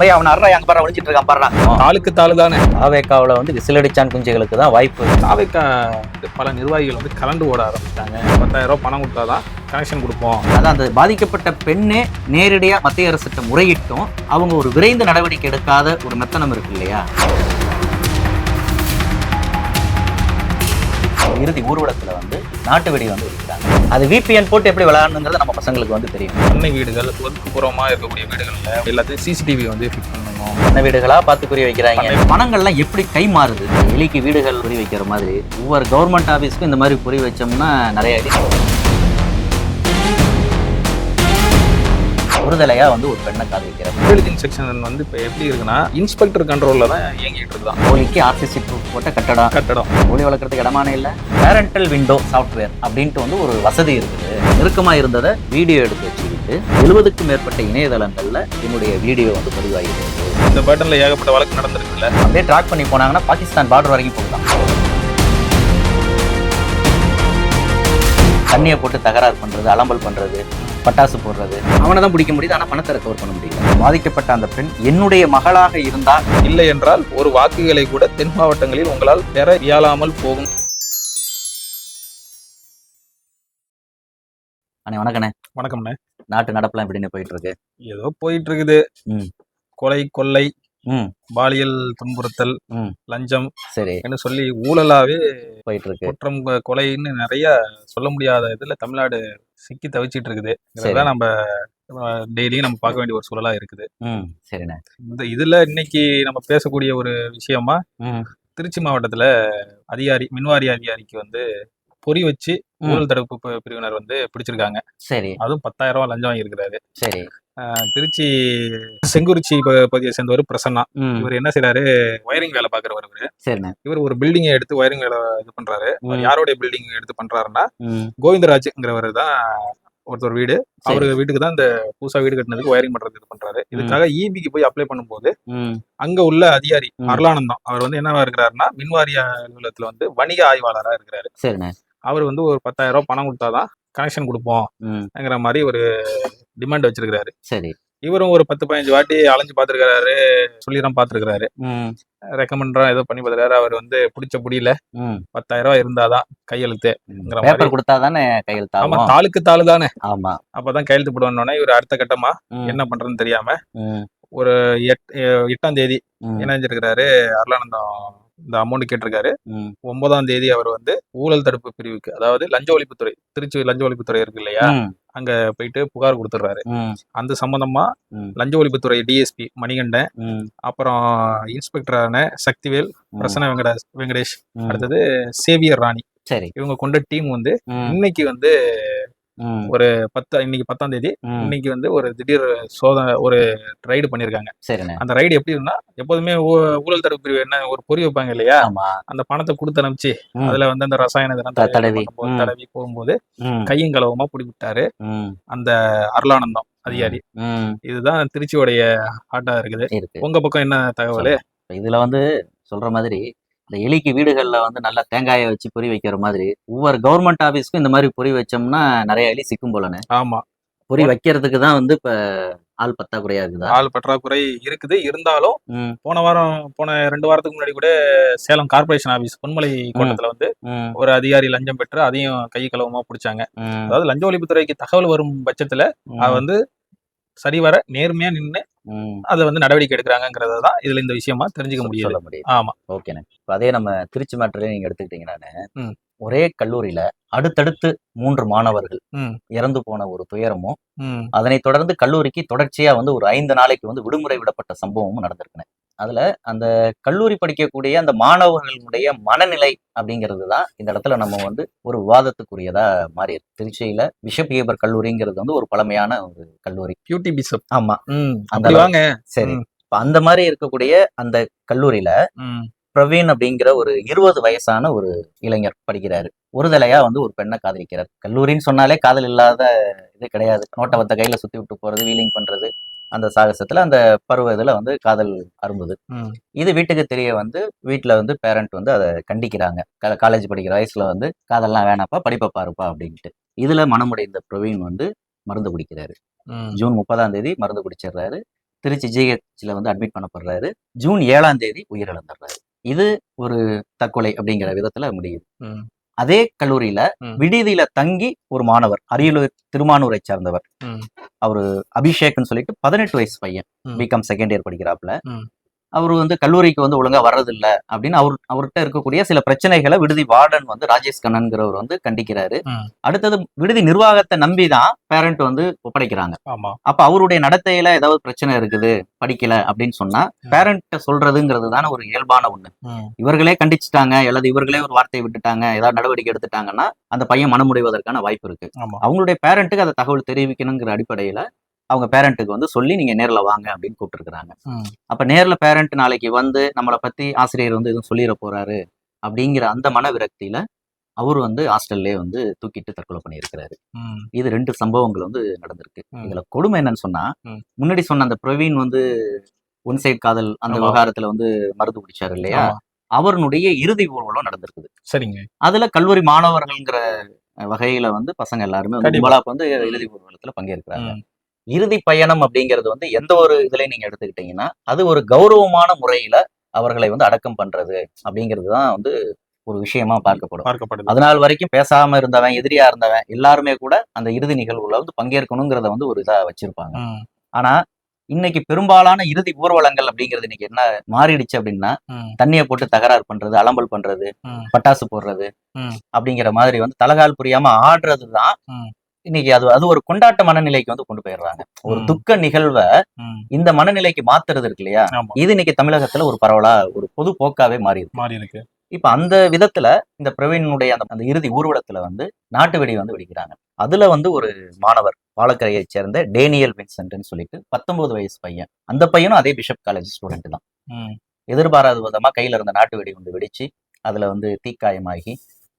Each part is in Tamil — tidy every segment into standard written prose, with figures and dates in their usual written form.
போய் அவன் அறா அங்க பாரு ஒளிஞ்சிட்டு இருக்கான் பாரு. தாளுக்கு தாளு தானே. தாவேக்காவில் வந்து விசிலடிச்சான் குஞ்சுகளுக்கு தான் வாய்ப்பு. தாவேக்கா பல நிர்வாகிகள் வந்து கலந்து ஓட ஆரம்பிச்சிட்டாங்க. 10,000 ரூபாய் பணம் கொடுத்தாதான் கனெக்ஷன் கொடுப்போம். அதான் அந்த பாதிக்கப்பட்ட பெண்ணே நேரடியா மத்திய அரசுக்கு முறையிட்டும் அவங்க ஒரு விரைந்து நடவடிக்கை எடுக்காத ஒரு மெத்தனம் இருக்கு இல்லையா. இறுதி ஊர்வலத்துல வந்து நாட்டு வெடி வந்து வெடிக்கிறாங்க. அது VPN போட்டு எப்படி விளையாடணுங்கிறது நம்ம பசங்களுக்கு வந்து தெரியும். பண்ணை வீடுகள் ஒதுக்குப்புறமா இருக்கக்கூடிய வீடுகள்ல எல்லாத்தையும் CCTV வந்து ஃபிக்ஸ் பண்ணணும். பண்ண வீடுகளா பார்த்து குறி வைக்கிறாங்க. பணங்கள்லாம் எப்படி கை மாறுது. எலிக்கு வீடுகள் குறி வைக்கிற மாதிரி ஒவ்வொரு கவர்மெண்ட் ஆபீஸ்க்கும் இந்த மாதிரி குறி வச்சோம்னா நிறைய அடி. ஒருதலையா வந்து ஒரு பெண்ணை காதலிக்கிறார். இன்டெலிஜென்ஸ் செக்ஷன் வந்து இப்போ எப்படி இருக்குன்னா இன்ஸ்பெக்டர் கண்ட்ரோல்ல தான் இயங்கிட்டு இருக்குதான். கோழிக்கு RCC போட்ட கட்டடம் கோழி வளர்க்கறதுக்கு இடமானே இல்லை. பேரண்டல் விண்டோ சாஃப்ட்வேர் அப்படின்ட்டு வந்து ஒரு வசதி இருக்குது. நெருக்கமா இருந்ததை வீடியோ எடுத்து வச்சுக்கிட்டு 70க்கும் மேற்பட்ட இணையதளங்கள்ல என்னுடைய வீடியோ வந்து பதிவாகிருக்கு. இந்த பேட்டர்ல ஏகப்பட்ட வழக்கு நடந்திருக்குல்ல. அப்படியே ட்ராக் பண்ணி போனாங்கன்னா பாகிஸ்தான் பார்டர் வரைக்கும் போகலாம். தண்ணியை போட்டு தகராறு பண்றது, அலம்பல் பண்றது, பட்டாசு போடுறது, அவனை தான் பிடிக்க முடியுது. ஆனால் பணத்தை ரெக்கவர் பண்ண முடியல. பாதிக்கப்பட்ட அந்த பெண் என்னுடைய மகளாக இருந்தால் இல்லை என்றால் ஒரு வாக்குகளை கூட தென் மாவட்டங்களில் உங்களால் பெற இயலாமல் போகும். அண்ணே வணக்கண்ணே. வணக்கம்ண்ணே. நாட்டு நடப்பெல்லாம் எப்படின்னு போயிட்டு இருக்கு? ஏதோ போயிட்டு இருக்குது. கொலை கொள்ளை பாலியல் துன்புறுத்தல் லஞ்சம் சரி என்று சொல்லி ஊழலாவே போயிட்டு இருக்கு. குற்றம் கொலைன்னு நிறைய சொல்ல முடியாத இதுல தமிழ்நாடு சிக்கி தவிச்சிட்டு இருக்குது. இதெல்லாம் நம்ம டெய்லியும் நம்ம பார்க்க வேண்டிய ஒரு சூழலா இருக்குது. சரிண்ணே. இந்த இதுல இன்னைக்கு நம்ம பேசக்கூடிய ஒரு விஷயமா திருச்சி மாவட்டத்துல மின்வாரிய அதிகாரிக்கு வந்து பொறி வச்சு ஊழல் தடுப்பு பிரிவினர் வந்து பிடிச்சிருக்காங்க. சரி. அதுவும் 10,000 ரூபாய் லஞ்சம் வாங்கியிருக்கிறாரு. சரி. திருச்சி செங்குறிச்சி பகுதியை சேர்ந்தவர் பிரசன்னா. இவர் என்ன செய்யறாரு, ஒயரிங் வேலை பாக்குறவர் இவரு. சரிண்ணே. இவர் ஒரு பில்டிங்கை எடுத்து ஒயரிங் வேலை இது பண்றாரு. யாரோடைய பில்டிங் எடுத்து பண்றாருன்னா கோவிந்தராஜ்ங்கிறவர் தான் ஒருத்தர் வீடு. அவரு வீட்டுக்கு தான் இந்த புதுசா வீடு கட்டினதுக்கு ஒயரிங் பண்றது இது பண்றாரு. இதுக்காக EBக்கு போய் அப்ளை பண்ணும்போது அங்க உள்ள அதிகாரி அருளானந்தம் அவர் வந்து என்னவா இருக்கிறாருன்னா மின்வாரிய அலுவலகத்துல வந்து வணிக ஆய்வாளரா இருக்கிறாரு. சரிண்ணே. அவர் வந்து ஒரு 10,000 ரூபாய் பணம் கொடுத்தாதான் கனெக்ஷன் கொடுப்போம்ங்கிற மாதிரி ஒரு டிமாண்ட் வச்சிருக்காரு. சரி. இவரும் ஒரு 10-15 வாட்டி அலைஞ்சு பாத்துருக்காரு, சொல்லிதான் பாத்துருக்காரு, ரெக்கமெண்டா ஏதோ பண்ணி பாத்துறாரு. அவர் வந்து பிடிச்ச புடியில 10,000 ரூபாய் இருந்தாதான் கையெழுத்து கொடுத்தாதானே கையெழுத்து. ஆமா, தாளுக்கு தாளு தானே. ஆமா, அப்பதான் கையெழுத்து போடுவானோடனே இவர் அடுத்த கட்டமா என்ன பண்றதுன்னு தெரியாம ஒரு 8ஆம் தேதி என்ன செஞ்சிருக்கிறாரு, அருளானந்தம் இந்த அமௌண்ட் கேட்டிருக்காரு. 9ஆம் தேதி அவர் வந்து ஊழல் தடுப்பு பிரிவுக்கு, அதாவது லஞ்ச ஒழிப்புத்துறை, திருச்சி லஞ்ச ஒழிப்புத்துறை இருக்கு இல்லையா, அங்க போயிட்டு புகார் கொடுத்துடுறாரு. அந்த சம்பந்தமா லஞ்ச ஒழிப்புத்துறை DSP மணிகண்டன், அப்புறம் இன்ஸ்பெக்டரான சக்திவேல், பிரசன்ன வெங்கடேஷ், அடுத்தது சேவியர் ராணி, இவங்க கொண்ட டீம் வந்து இன்னைக்கு வந்து இன்னைக்கு 10ஆம் தேதி இன்னைக்கு வந்து ஒரு திடீர் சோதனை ஒரு ரைடு பண்ணிருக்காங்க. அந்த ரைடு எப்படி இருந்தா, எப்போதுமே ஊழல் தடுப்பு பிரிவு என்ன ஒரு பொறி வைப்பாங்க இல்லையா, அந்த பணத்தை கொடுத்து அனுப்பிச்சு அதுல வந்து அந்த ரசாயன தடவி போகும்போது கையும் களவுமா பிடிவிட்டாரு அந்த அருளானந்தம் அதிகாரி. இதுதான் திருச்சியோடைய ஆட்டா இருக்குது. உங்க பக்கம் என்ன தகவல்? இதுல வந்து சொல்ற மாதிரி இந்த எலிக்கு வீடுகள்ல வந்து நல்லா தேங்காயை வச்சு பொறி வைக்கிற மாதிரி ஒவ்வொரு கவர்மெண்ட் ஆபீஸ்க்கும் இந்த மாதிரி பொறி வச்சோம்னா நிறைய எலி சிக்கும் போலன்னு. ஆமா, பொறி வைக்கிறதுக்கு தான் வந்து இப்ப ஆள் பற்றாக்குறையா இருக்குதா? ஆள் பற்றாக்குறை இருக்குது. இருந்தாலும் போன 2 வாரத்துக்கு முன்னாடி கூட சேலம் கார்பரேஷன் ஆபீஸ் பொன்மலை கோட்டத்துல வந்து ஒரு அதிகாரி லஞ்சம் பெற்று அதையும் கை களவுமா பிடிச்சாங்க. அதாவது லஞ்ச ஒழிப்புத்துறைக்கு தகவல் வரும் பட்சத்துல அது வந்து சரிவர நேர்மையா நின்று அதை வந்து நடவடிக்கை எடுக்கிறாங்கிறதான் இதுல இந்த விஷயமா தெரிஞ்சுக்க முடியும். ஆமா, ஓகேண்ணே. இப்ப அதே நம்ம திருச்சி மாவட்டத்திலே நீங்க எடுத்துக்கிட்டீங்கன்னா ஒரே கல்லூரியில அடுத்தடுத்து 3 மாணவர்கள் இறந்து போன ஒரு துயரமும், அதனை தொடர்ந்து கல்லூரிக்கு தொடர்ச்சியா வந்து ஒரு 5 நாளைக்கு வந்து விடுமுறை விடப்பட்ட சம்பவமும் நடந்திருக்குன்னு. அதுல அந்த கல்லூரி படிக்கக்கூடிய அந்த மாணவர்களுடைய மனநிலை அப்படிங்கிறது தான் இந்த இடத்துல நம்ம வந்து ஒரு விவாதத்துக்குரியதா மாறி இருக்கு. திருச்சியில பிஷப் ஏபர் கல்லூரிங்கிறது வந்து ஒரு பழமையான ஒரு கல்லூரி. Beauty bishop. ஆமா, அந்த சரி. அந்த மாதிரி இருக்கக்கூடிய அந்த கல்லூரியில பிரவீன் அப்படிங்கிற ஒரு 20 வயசான ஒரு இளைஞர் படிக்கிறாரு. ஒருதலையா வந்து ஒரு பெண்ணை காதலிக்கிறார். கல்லூரின்னு சொன்னாலே காதல் இல்லாத இது கிடையாது. நோட்டை வத்த கையில சுத்தி விட்டு போறது, வீலிங் பண்றது, அந்த சாகசத்துல அந்த பருவ இதுல வந்து காதல் அரும்புது. இது வீட்டுக்கு தெரிய வந்து வீட்டுல வந்து பேரண்ட் வந்து அதை கண்டிக்கிறாங்க. காலேஜ் படிக்கிற வயசுல வந்து காதல்லாம் வேணாப்பா, படிப்பை பாருப்பா அப்படின்ட்டு. இதுல மனமுடைந்த பிரவீன் வந்து மருந்து குடிக்கிறாரு. ஜூன் 30ஆம் தேதி மருந்து குடிச்சிடுறாரு. திருச்சி ஜிஹெச்ல வந்து அட்மிட் பண்ணப்படுறாரு. ஜூன் 7ஆம் தேதி உயிரிழந்துடுறாரு. இது ஒரு தற்கொலை அப்படிங்கிற விதத்துல முடியுது. அதே கல்லூரியில விடுதியில தங்கி ஒரு மாணவர், அரியலூர் திருமானூரை சார்ந்தவர், அவரு அபிஷேக்னு சொல்லிட்டு 18 வயசு பையன், பிகாம் செகண்ட் இயர் படிக்கிறாப்புல. அவரு வந்து கல்லூரிக்கு வந்து ஒழுங்கா வர்றதில்ல அப்படின்னு அவர்கிட்ட இருக்கக்கூடிய சில பிரச்சனைகளை விடுதி வார்டன் வந்து ராஜேஷ் கண்ணன்கிறவர் வந்து கண்டிக்கிறாரு. அடுத்தது விடுதி நிர்வாகத்தை நம்பிதான் பேரண்ட் வந்து ஒப்படைக்கிறாங்க. அப்ப அவருடைய நடத்தையில ஏதாவது பிரச்சனை இருக்குது, படிக்கல அப்படின்னு சொன்னா பேரண்ட் சொல்றதுங்கிறது தானே ஒரு இயல்பான ஒண்ணு. இவர்களே கண்டிச்சுட்டாங்க அல்லது இவர்களே ஒரு வார்த்தையை விட்டுட்டாங்க, ஏதாவது நடவடிக்கை எடுத்துட்டாங்கன்னா அந்த பையன் மனமுடைவதற்கான வாய்ப்பு இருக்கு. அவங்களுடைய பேரண்ட்டுக்கு அதை தகவல் தெரிவிக்கணுங்கிற அடிப்படையில அவங்க பேரண்ட்டுக்கு வந்து சொல்லி நீங்க நேர்ல வாங்க அப்படின்னு கூப்பிட்டுருக்காங்க. அப்ப நேர்ல பேரண்ட் நாளைக்கு வந்து நம்மளை பத்தி ஆசிரியர் வந்து எதுவும் சொல்லிட போறாரு அப்படிங்கிற அந்த மன விரக்தியில அவர் வந்து ஹாஸ்டல்லே வந்து தூக்கிட்டு தற்கொலை பண்ணியிருக்கிறாரு. இது 2 சம்பவங்கள் வந்து நடந்திருக்கு. இதுல கொடுமை என்னன்னு சொன்னா, முன்னாடி சொன்ன அந்த பிரவீன் வந்து ஒன் சைட் காதல் அந்த விவகாரத்துல வந்து மருந்து குடிச்சாரு இல்லையா, அவருடைய இறுதி ஊர்வலம் நடந்திருக்குது. சரிங்க. அதுல கல்லூரி மாணவர்கள்ங்கிற வகையில வந்து பசங்க எல்லாருமே வந்து இறுதி ஊர்வலத்துல பங்கேற்கிறாங்க. இறுதி பயணம் அப்படிங்கிறது வந்து எந்த ஒரு இதுலயும் நீங்க எடுத்துக்கிட்டீங்கன்னா அது ஒரு கௌரவமான முறையில அவர்களை வந்து அடக்கம் பண்றது அப்படிங்கிறதுதான் வந்து ஒரு விஷயமா பார்க்கப்படும். அதனால் வரைக்கும் பேசாம இருந்தவன், எதிரியா இருந்தவன் எல்லாருமே கூட அந்த இறுதி நிகழ்வுல வந்து பங்கேற்கணுங்கிறத வந்து ஒரு இதா வச்சிருப்பாங்க. ஆனா இன்னைக்கு பெரும்பாலான இறுதி ஊர்வலங்கள் அப்படிங்கிறது இன்னைக்கு என்ன மாறிடுச்சு அப்படின்னா, தண்ணியை போட்டு தகராறு பண்றது, அலம்பல் பண்றது, பட்டாசு போடுறது அப்படிங்கிற மாதிரி வந்து தலகால் புரியாம ஆடுறதுதான் இன்னைக்கு அது ஒரு கொண்டாட்ட மனநிலைக்கு வந்து கொண்டு போயிடுறாங்க. ஒரு துக்க நிகழ்வை இந்த மனநிலைக்கு மாத்துறது இருக்கு இல்லையா, இது இன்னைக்கு தமிழகத்துல ஒரு பரவலா ஒரு பொது போக்காவே மாறி இருக்கு. இப்ப அந்த விதத்துல இந்த பிரவீனுடைய அந்த இறுதி ஊர்வலத்துல வந்து நாட்டு வெடி வந்து வெடிக்கிறாங்க. அதுல வந்து ஒரு மாணவர் பாலக்கரையை சேர்ந்த டேனியல் வின்சென்ட்னு சொல்லிட்டு 19 வயசு பையன். அந்த பையனும் அதே பிஷப் காலேஜ் ஸ்டூடெண்ட் தான். எதிர்பாராத விதமா கையில இருந்த நாட்டு வெடி வந்து வெடிச்சு அதுல வந்து தீக்காயமாகி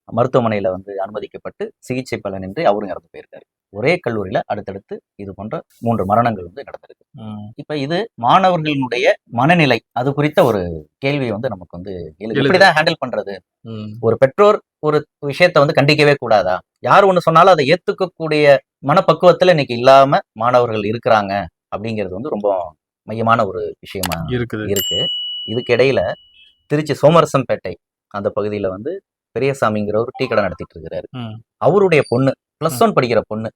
மருத்துவமனையில வந்து அனுமதிக்கப்பட்டு சிகிச்சை பலனின்றி அவரும் இறந்து போயிருக்காரு. ஒரே கல்லூரியில அடுத்தடுத்து இது போன்ற 3 மரணங்கள் வந்து நடந்திருக்கு. இப்ப இது மாணவர்களுடைய மனநிலை அது குறித்த ஒரு கேள்வியை வந்து நமக்கு வந்து எப்படிதான் ஹேண்டில் பண்றது. ஒரு பெற்றோர் ஒரு விஷயத்த வந்து கண்டிக்கவே கூடாதா? யார் ஒண்ணு சொன்னாலும் அதை ஏத்துக்கக்கூடிய மனப்பக்குவத்துல இன்னைக்கு இல்லாம மாணவர்கள் இருக்கிறாங்க அப்படிங்கிறது வந்து ரொம்ப மையமான ஒரு விஷயமா இருக்கு. இதுக்கு இடையில திருச்சி சோமரசம்பேட்டை அந்த பகுதியில வந்து பெரியசாமிங்கிற ஒரு டீ கடை நடத்திட்டு இருக்கிறாரு. அவருடைய பொண்ணு +1 படிக்கிற பொண்ணு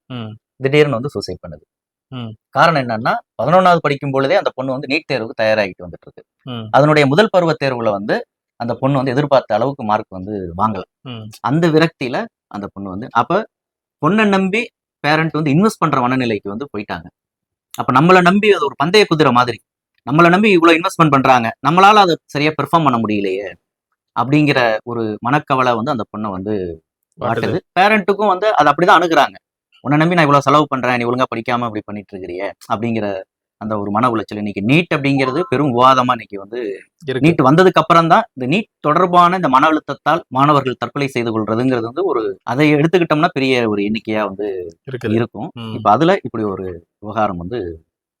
திடீர்னு வந்து சூசைட் பண்ணுது. காரணம் என்னன்னா 11வது படிக்கும் பொழுதே அந்த பொண்ணு வந்து நீட் தேர்வுக்கு தயாராகிட்டு வந்துட்டு இருக்கு. அதனுடைய முதல் பருவ தேர்வுல வந்து அந்த பொண்ணு வந்து எதிர்பார்த்த அளவுக்கு மார்க் வந்து வாங்கல. அந்த விரக்தியில அந்த பொண்ணு வந்து அப்ப பொண்ணை நம்பி பேரண்ட் வந்து இன்வெஸ்ட் பண்ற மனநிலைக்கு வந்து போயிட்டாங்க. அப்ப நம்மளை நம்பி அது ஒரு பந்தய குதிரை மாதிரி, நம்மளை நம்பி இவ்வளவு இன்வெஸ்ட்மெண்ட் பண்றாங்க, நம்மளால அதை சரியா பெர்ஃபார்ம் பண்ண முடியலையே அப்படிங்கிற ஒரு மனக்கவலை வந்து அந்த பொண்ணை வந்து வாட்டுது. பேரண்ட்டுக்கும் வந்து அதை அப்படிதான் அணுகுறாங்க. உன்னை நம்பி நான் இவ்வளவு செலவு பண்றேன், நீ ஒழுங்கா படிக்காம இப்படி பண்ணிட்டு இருக்கிறியே அப்படிங்கிற அந்த ஒரு மன உளைச்சல். இன்னைக்கு நீட் அப்படிங்கிறது பெரும் விவாதமா இன்னைக்கு வந்து நீட் வந்ததுக்கு அப்புறம் தான் இந்த நீட் தொடர்பான இந்த மன அழுத்தத்தால் மாணவர்கள் தற்கொலை செய்து கொள்றதுங்கிறது வந்து ஒரு அதை எடுத்துக்கிட்டோம்னா பெரிய ஒரு எண்ணிக்கையா வந்து இருக்கும். இப்ப அதுல இப்படி ஒரு விவகாரம் வந்து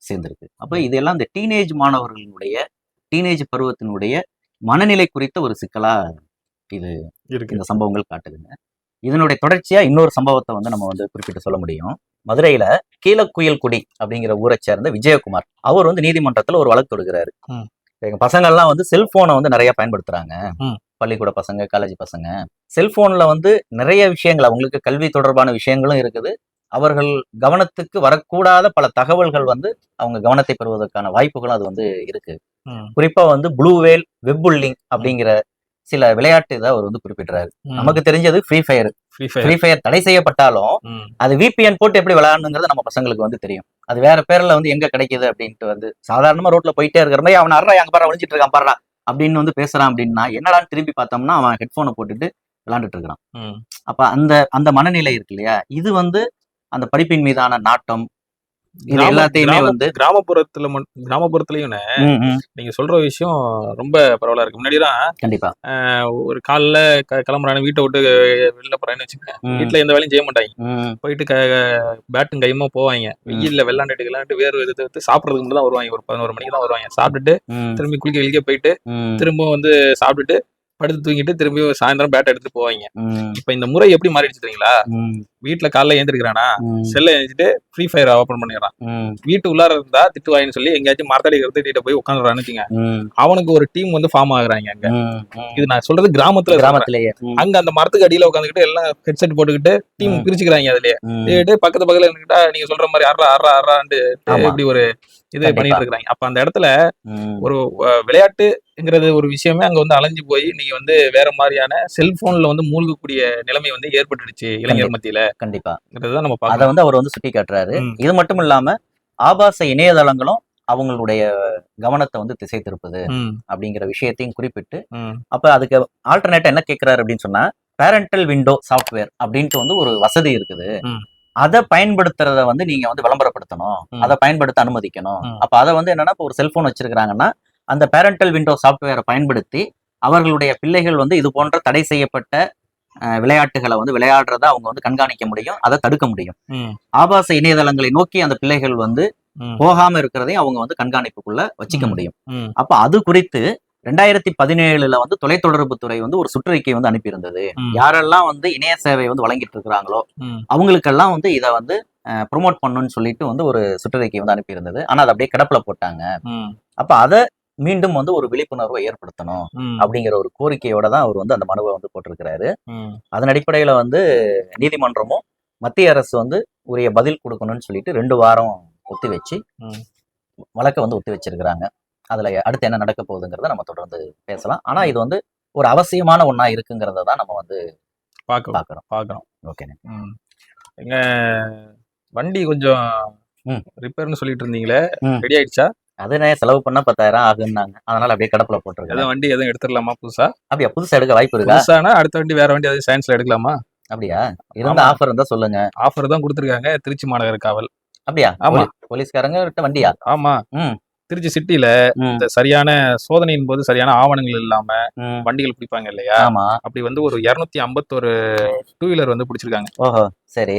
சேர்ந்திருக்கு. அப்ப இதெல்லாம் இந்த டீனேஜ் மாணவர்களுடைய டீனேஜ் பருவத்தினுடைய மனநிலை குறித்த ஒரு சிக்கலா இது இந்த சம்பவங்கள் காட்டுதுங்க. இதனுடைய தொடர்ச்சியா இன்னொரு சம்பவத்தை வந்து நம்ம வந்து குறிப்பிட்டு சொல்ல முடியும். மதுரையில கீழக்குயில்குடி அப்படிங்கிற ஊரை சேர்ந்த விஜயகுமார் அவர் வந்து நீதிமன்றத்துல ஒரு வழக்கு தொடுக்கிறாரு. எங்க பசங்க எல்லாம் வந்து செல்போனை வந்து நிறைய பயன்படுத்துறாங்க. பள்ளிக்கூட பசங்க, காலேஜ் பசங்க செல்போன்ல வந்து நிறைய விஷயங்கள் அவங்களுக்கு கல்வி தொடர்பான விஷயங்களும் இருக்குது. அவர்கள் கவனத்துக்கு வரக்கூடாத பல தகவல்கள் வந்து அவங்க கவனத்தை பெறுவதற்கான வாய்ப்புகளும் அது வந்து இருக்கு. குறிப்பா வந்து ப்ளூ வேல், வெப் புல்லிங் அப்படிங்கிற சில விளையாட்டு இதை அவர் வந்து குறிப்பிடுறாரு. நமக்கு தெரிஞ்சது ஃப்ரீ ஃபயர் தடை செய்யப்பட்டாலும் அது VPN போட்டு எப்படி விளையாடணுங்கிறது நம்ம பசங்களுக்கு வந்து தெரியும். அது வேற பேர்ல வந்து எங்க கிடைக்குது அப்படின்ட்டு வந்து சாதாரணமா ரோட்ல போயிட்டே இருக்கிற மாதிரி அவன் அறா அங்க பாரு ஒழிஞ்சிட்டு இருக்கான் பாடுறா அப்படின்னு வந்து பேசுறான் அப்படின்னா என்னடான்னு திரும்பி பார்த்தோம்னா அவன் ஹெட்போனை போட்டுட்டு விளையாண்டுட்டு இருக்கிறான். அப்ப அந்த மனநிலை இருக்கு இல்லையா, இது வந்து அந்த படிப்பின் மீதான நாட்டம் இது எல்லாத்தையுமே வந்து கிராமப்புறத்துலயும் நீங்க சொல்ற விஷயம் ரொம்ப பரவலா இருக்கு. முன்னாடிதான் கண்டிப்பா ஒரு காலைல கிளம்புறானு வீட்டை விட்டு வெளில போறான்னு வச்சுக்கேன், வீட்டுல எந்த வேலையும் செய்ய மாட்டாங்க, போயிட்டு பேட்டும் கையுமா போவாங்க, வெயில்ல விளாண்டுட்டு வேறு எடுத்து சாப்பிடறதுக்கு மட்டும் தான் வருவாங்க. ஒரு 11 மணிக்கு தான் வருவாங்க. சாப்பிட்டுட்டு திரும்பி குளிக்க போயிட்டு திரும்ப வந்து சாப்பிட்டுட்டு படுத்து தூங்கிட்டு திரும்பி சாயந்தரம் பேட்டை எடுத்துட்டு போவாங்க. இப்ப இந்த முறை எப்படி மாறிடுச்சு தெரியுங்களா? வீட்டுல காலைல ஏந்திருக்கிறானா, ம், செல்ல எழுந்திட்டு ஃப்ரீ ஃபயர் ஓபன் பண்ணிடுறான். ம், வீட்டு உள்ளார இருந்தா திட்டுவாயின்னு சொல்லி எங்கேயாச்சும் மரத்தடி கிட்ட போய் உட்காந்துறான்னு வச்சுங்க, ம், அவனுக்கு ஒரு டீம் வந்து ஃபார்ம் ஆகுறாங்க அங்க. ம், ம். இது நான் சொல்றது கிராமத்துல சொல்றேன். கிராமத்திலேயே. ம், அங்க அந்த மரத்துக்கு அடியில உட்காந்துக்கிட்டு எல்லாம் ஹெட்செட் போட்டுக்கிட்டு டீம் ம், பிரிச்சுக்கிறாங்க. அதுலயே ம். பக்கத்து பக்கத்துல இருந்துக்கிட்டா நீங்க சொல்ற மாதிரி அறான்ட்டு ஆமா, இப்படி ஒரு இது கண்டிப்பா. பண்ணிட்டு இருக்காங்க. அப்ப அந்த இடத்துல ம், ஒரு விளையாட்டுங்கிறது ஒரு விஷயமே அங்க வந்து அலைஞ்சு போய் இன்னைக்கு வந்து வேற மாதிரியான செல்போன்ல வந்து மூழ்கக்கூடிய நிலைமை வந்து ஏற்பட்டுடுச்சு இளைஞர் மத்தியில. கண்டிப்பா. நம்ம அத பார்க்கணும். வந்து அவர் வந்து சுட்டி காட்டுறாரு. ம், இது மட்டும் இல்லாம, ஆபாச இணையதளங்களும் அவங்களுடைய கவனத்த வந்து திசை திருப்புது ம், அப்படிங்கிற விஷயத்தையும் குறிப்பிட்டு, ம், அப்ப அதுக்கு ஆல்டர்னேட்டா என்ன கேட்கிறாரு அப்படின்னு சொன்னா, பேரண்டல் விண்டோ சாஃப்ட்வேர் அப்படின்ட்டு வந்து ஒரு வசதி இருக்குது. ம், அத பயன்படுத்துறத வந்து நீங்க வந்து விளம்பரப்படுத்தணும். ம், அத பயன்படுத்த அனுமதிக்கணும். ம், அப்ப அத வந்து என்னன்னா, இப்ப ஒரு செல்போன் வச்சிருக்காங்கன்னா, அந்த பேரண்டல் விண்டோ சாஃப்ட்வேர பயன்படுத்தி, அவர்களுடைய பிள்ளைகள் வந்து இது போன்ற தடை செய்யப்பட்ட விளையாட்டுகள வந்து விளையாடுறத அவங்க வந்து கண்காணிக்க முடியும். அத தடுக்க முடியும். ம், ஆபாச இணையதளங்களை நோக்கி அந்த பிள்ளைகள் வந்து ம், போகாம இருக்கிறதையும் அவங்க வந்து கண்காணிப்புக்குள்ள வச்சுக்க ம், முடியும். ம், அப்ப அது குறித்து 2017 வந்து தொலைத்தொடர்பு துறை வந்து ஒரு சுற்றறிக்கை வந்து அனுப்பியிருந்தது. ம், யாரெல்லாம் வந்து இணைய சேவை வந்து வழங்கிட்டு இருக்கிறாங்களோ, ம், அவங்களுக்கெல்லாம் வந்து இத வந்து ப்ரமோட் பண்ணணும்னு சொல்லிட்டு வந்து ஒரு சுற்றறிக்கை வந்து அனுப்பியிருந்தது. ஆனா அத அப்படியே கிடப்புல போட்டாங்க. ம், அப்ப அத மீண்டும் வந்து ஒரு விழிப்புணர்வை ஏற்படுத்தணும் ம், அப்படிங்கிற ஒரு கோரிக்கையோட தான் அவர் வந்து அந்த மனுவை வந்து போட்டிருக்கிறாரு. ம், அதன் அடிப்படையில வந்து நீதிமன்றமும் மத்திய அரசு வந்து உரிய பதில் கொடுக்கணும்னு சொல்லிட்டு 2 வாரம் ஒத்தி வச்சு ம். வழக்க வந்து ஒத்தி வச்சிருக்கிறாங்க. அதுல அடுத்து என்ன நடக்க போகுதுங்கிறத நம்ம தொடர்ந்து பேசலாம். ஆனா இது வந்து ஒரு அவசியமான ஒண்ணா இருக்குங்கிறத தான் நம்ம வந்து பார்க்கிறோம். பார்க்கணும். ஓகேங்க. ம். எங்க வண்டி கொஞ்சம் ம், ரிப்பேர்னு சொல்லிட்டு இருந்தீங்களே, ம். ரெடி ஆயிடுச்சா? அதுனே செலவு பண்ணா 10,000 ஆகுன்னாங்க. அதனால அப்படியே கிடப்புல போட்டிருக்கிறேன். வண்டி எதுவும் எடுத்துடலாமா புதுசா? அப்படியா புதுசா எடுக்க வாய்ப்பு இருக்கா? புதுசானா அடுத்த வண்டி வேற வண்டி எதாவது சயின்ஸ்ல எடுக்கலாமா? அப்படியா? இருந்த ஆமா. ஆஃபர் இருந்தா சொல்லுங்க. ஆஃபர் தான் குடுத்துருக்காங்க திருச்சி மாநகர காவல். அப்படியா? ஆமா, போலீஸ்காரங்க கிட்ட வண்டியா? ஆமா. ம், திருச்சி சிட்டில ம், இந்த சரியான சோதனையின் போது சரியான ஆவணங்கள் இல்லாம ம். வண்டிகள் பிடிப்பாங்க இல்லையா? ஆமா. அப்படி வந்து ஒரு 251 டூ வீலர் வந்து பிடிச்சிருக்காங்க. ஓஹோ! சரி.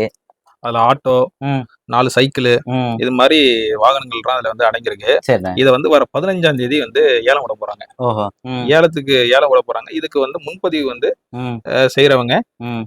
அதுல ஆட்டோ, ம், 4 சைக்கிள் ம். இது மாரி வாகனங்கள்லாம் அதுல வந்து அடங்கியிருக்கு. சரிண்ணே. இத வந்து வர 15ஆம் தேதி வந்து ஏலம் விட போறாங்க. ஓஹோ! ம், ஏலம் விட போறாங்க. இதுக்கு வந்து முன்பதிவு வந்து ம், செய்றவங்க ம்,